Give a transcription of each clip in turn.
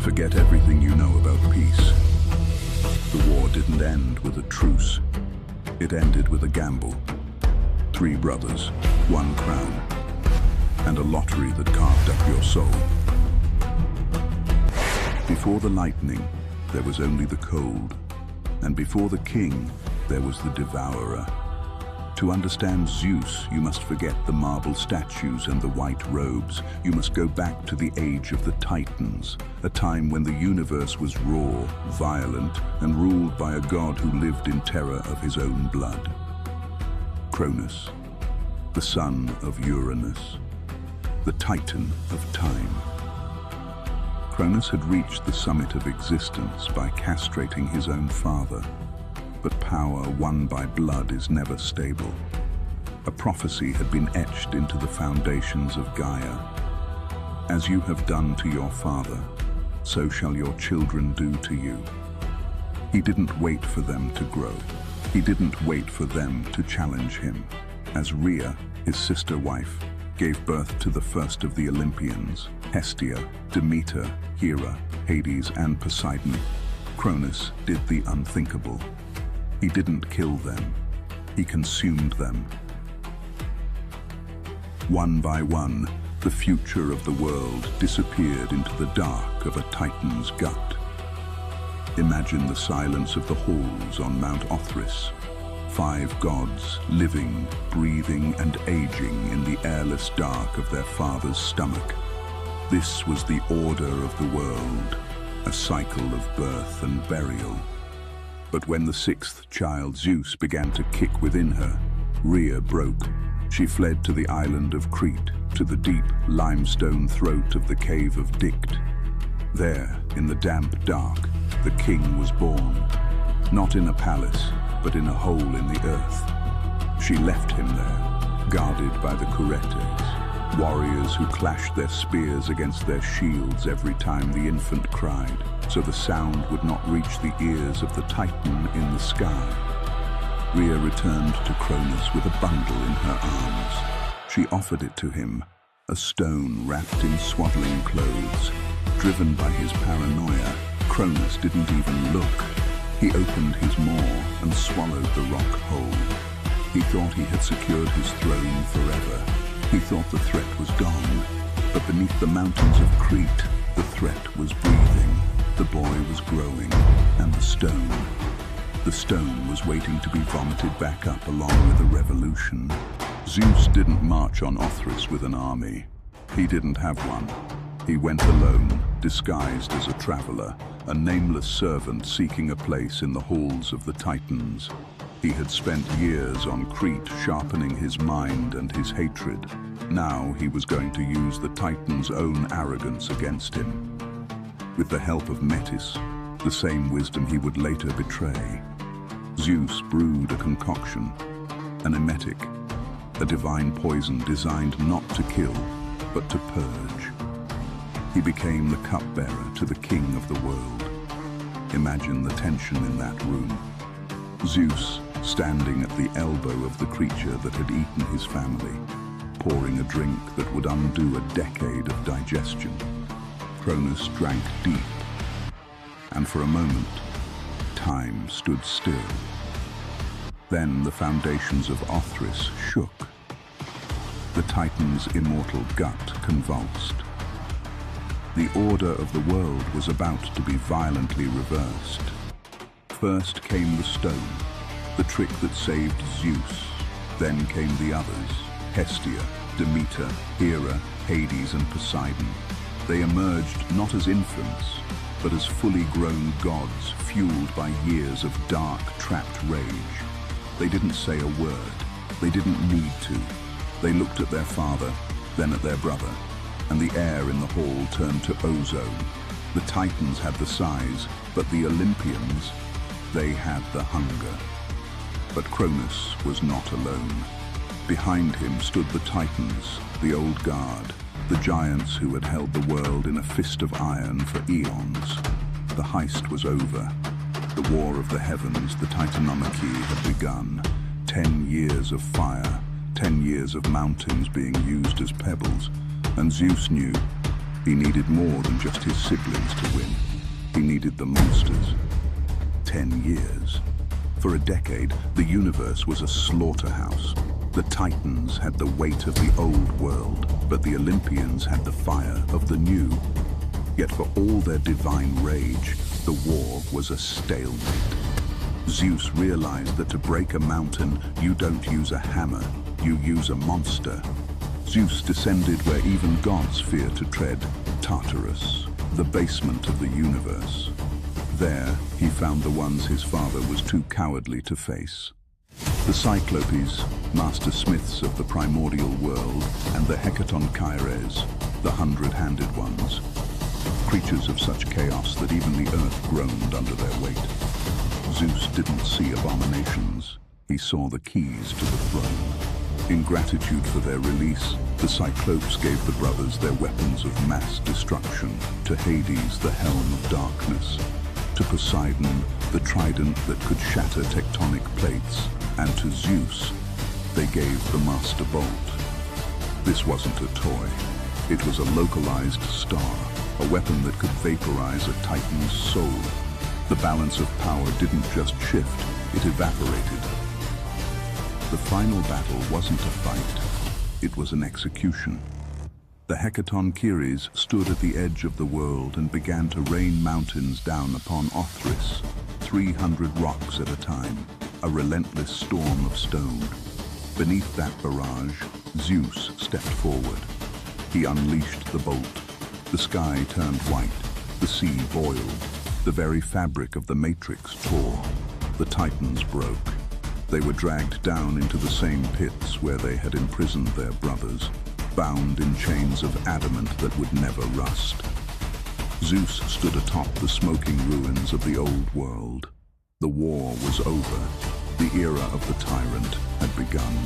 Forget everything you know about peace. The war didn't end with a truce. It ended with a gamble. 3 brothers, 1 crown, and a lottery that carved up your soul. Before the lightning, there was only the cold, and before the king, there was the devourer. To understand Zeus, you must forget the marble statues and the white robes. You must go back to the age of the Titans, a time when the universe was raw, violent, and ruled by a god who lived in terror of his own blood. Cronus, the son of Uranus, the Titan of time. Cronus had reached the summit of existence by castrating his own father. But power won by blood is never stable. A prophecy had been etched into the foundations of Gaia. As you have done to your father, so shall your children do to you. He didn't wait for them to grow. He didn't wait for them to challenge him. As Rhea, his sister wife, gave birth to the first of the Olympians, Hestia, Demeter, Hera, Hades, and Poseidon, Cronus did the unthinkable. He didn't kill them, he consumed them. One by one, the future of the world disappeared into the dark of a Titan's gut. Imagine the silence of the halls on Mount Othrys. 5 gods, living, breathing, and aging in the airless dark of their father's stomach. This was the order of the world, a cycle of birth and burial. But when the 6th child, Zeus, began to kick within her, Rhea broke. She fled to the island of Crete, to the deep limestone throat of the cave of Dict. There, in the damp dark, the king was born, not in a palace, but in a hole in the earth. She left him there, guarded by the Curetes, warriors who clashed their spears against their shields every time the infant cried, so the sound would not reach the ears of the Titan in the sky. Rhea returned to Cronus with a bundle in her arms. She offered it to him, a stone wrapped in swaddling clothes. Driven by his paranoia, Cronus didn't even look. He opened his maw and swallowed the rock whole. He thought he had secured his throne forever. He thought the threat was gone. But beneath the mountains of Crete, the threat was breathing. The boy was growing, and the stone was waiting to be vomited back up along with the revolution. Zeus didn't march on Othrys with an army. He didn't have one. He went alone, disguised as a traveler, a nameless servant seeking a place in the halls of the Titans. He had spent years on Crete sharpening his mind and his hatred. Now he was going to use the Titan's own arrogance against him. With the help of Metis, the same wisdom he would later betray, Zeus brewed a concoction, an emetic, a divine poison designed not to kill, but to purge. He became the cupbearer to the king of the world. Imagine the tension in that room. Zeus standing at the elbow of the creature that had eaten his family, pouring a drink that would undo a decade of digestion. Cronus drank deep, and for a moment, time stood still. Then the foundations of Othrys shook. The Titan's immortal gut convulsed. The order of the world was about to be violently reversed. First came the stone, the trick that saved Zeus. Then came the others, Hestia, Demeter, Hera, Hades, and Poseidon. They emerged not as infants, but as fully grown gods, fueled by years of dark, trapped rage. They didn't say a word. They didn't need to. They looked at their father, then at their brother, and the air in the hall turned to ozone. The Titans had the size, but the Olympians, they had the hunger. But Cronus was not alone. Behind him stood the Titans, the old guard, the giants who had held the world in a fist of iron for eons. The heist was over. The war of the heavens, the Titanomachy, had begun. 10 years of fire, 10 years of mountains being used as pebbles. And Zeus knew he needed more than just his siblings to win. He needed the monsters. 10 years. For a decade, the universe was a slaughterhouse. The Titans had the weight of the old world, but the Olympians had the fire of the new. Yet for all their divine rage, the war was a stalemate. Zeus realized that to break a mountain, you don't use a hammer, you use a monster. Zeus descended where even gods fear to tread, Tartarus, the basement of the universe. There, he found the ones his father was too cowardly to face. The Cyclopes, master smiths of the primordial world, and the Hecatoncheires, the hundred-handed ones. Creatures of such chaos that even the earth groaned under their weight. Zeus didn't see abominations, he saw the keys to the throne. In gratitude for their release, the Cyclopes gave the brothers their weapons of mass destruction, to Hades the helm of darkness, to Poseidon the trident that could shatter tectonic plates, and to Zeus they gave the master bolt. This wasn't a toy, it was a localized star, a weapon that could vaporize a Titan's soul. The balance of power didn't just shift, it evaporated. The final battle wasn't a fight, it was an execution. The Hecatoncheires stood at the edge of the world and began to rain mountains down upon Othrys, 300 rocks at a time, a relentless storm of stone. Beneath that barrage, Zeus stepped forward. He unleashed the bolt. The sky turned white, the sea boiled, the very fabric of the matrix tore. The Titans broke. They were dragged down into the same pits where they had imprisoned their brothers, bound in chains of adamant that would never rust. Zeus stood atop the smoking ruins of the old world. The war was over. The era of the tyrant had begun.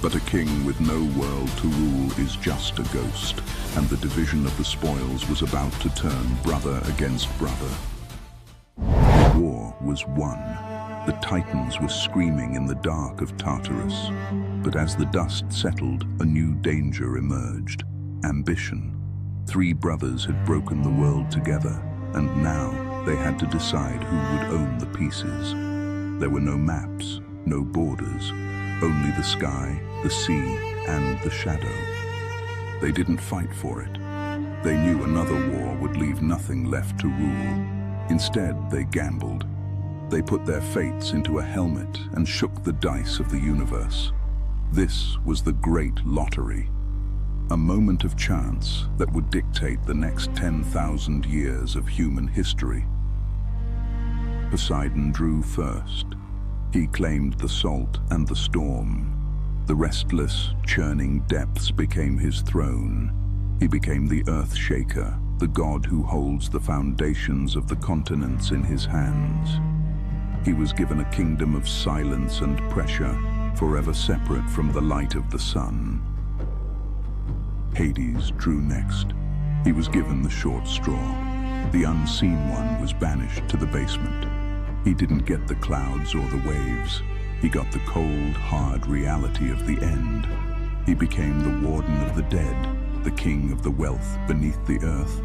But a king with no world to rule is just a ghost, and the division of the spoils was about to turn brother against brother. The war was won. The Titans were screaming in the dark of Tartarus. But as the dust settled, a new danger emerged. Ambition. 3 brothers had broken the world together, and now they had to decide who would own the pieces. There were no maps, no borders, only the sky, the sea, and the shadow. They didn't fight for it. They knew another war would leave nothing left to rule. Instead, they gambled. They put their fates into a helmet and shook the dice of the universe. This was the great lottery, a moment of chance that would dictate the next 10,000 years of human history. Poseidon drew first. He claimed the salt and the storm. The restless, churning depths became his throne. He became the earth shaker, the god who holds the foundations of the continents in his hands. He was given a kingdom of silence and pressure, forever separate from the light of the sun. Hades drew next. He was given the short straw. The unseen one was banished to the basement. He didn't get the clouds or the waves. He got the cold, hard reality of the end. He became the warden of the dead, the king of the wealth beneath the earth.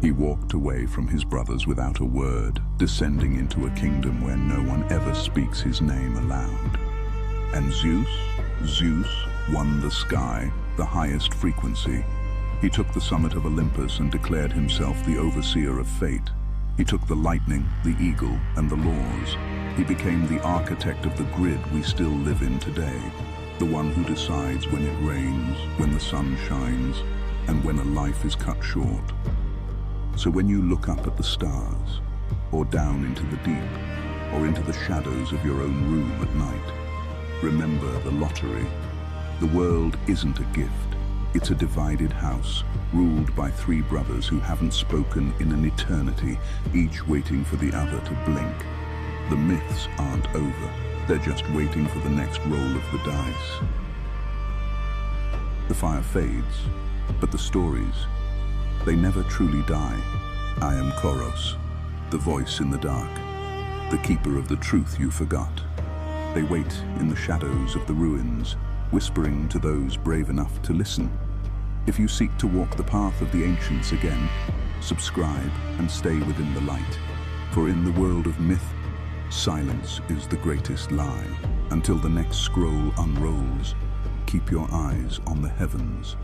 He walked away from his brothers without a word, descending into a kingdom where no one ever speaks his name aloud. And Zeus won the sky, the highest frequency. He took the summit of Olympus and declared himself the overseer of fate. He took the lightning, the eagle, and the laws. He became the architect of the grid we still live in today, the one who decides when it rains, when the sun shines, and when a life is cut short. So when you look up at the stars, or down into the deep, or into the shadows of your own room at night, remember the lottery. The world isn't a gift. It's a divided house, ruled by 3 brothers who haven't spoken in an eternity, each waiting for the other to blink. The myths aren't over. They're just waiting for the next roll of the dice. The fire fades, but the stories, they never truly die. I am Cronus, the voice in the dark, the keeper of the truth you forgot. They wait in the shadows of the ruins, whispering to those brave enough to listen. If you seek to walk the path of the ancients again, subscribe, and stay within the light. For in the world of myth, silence is the greatest lie. Until the next scroll unrolls, keep your eyes on the heavens.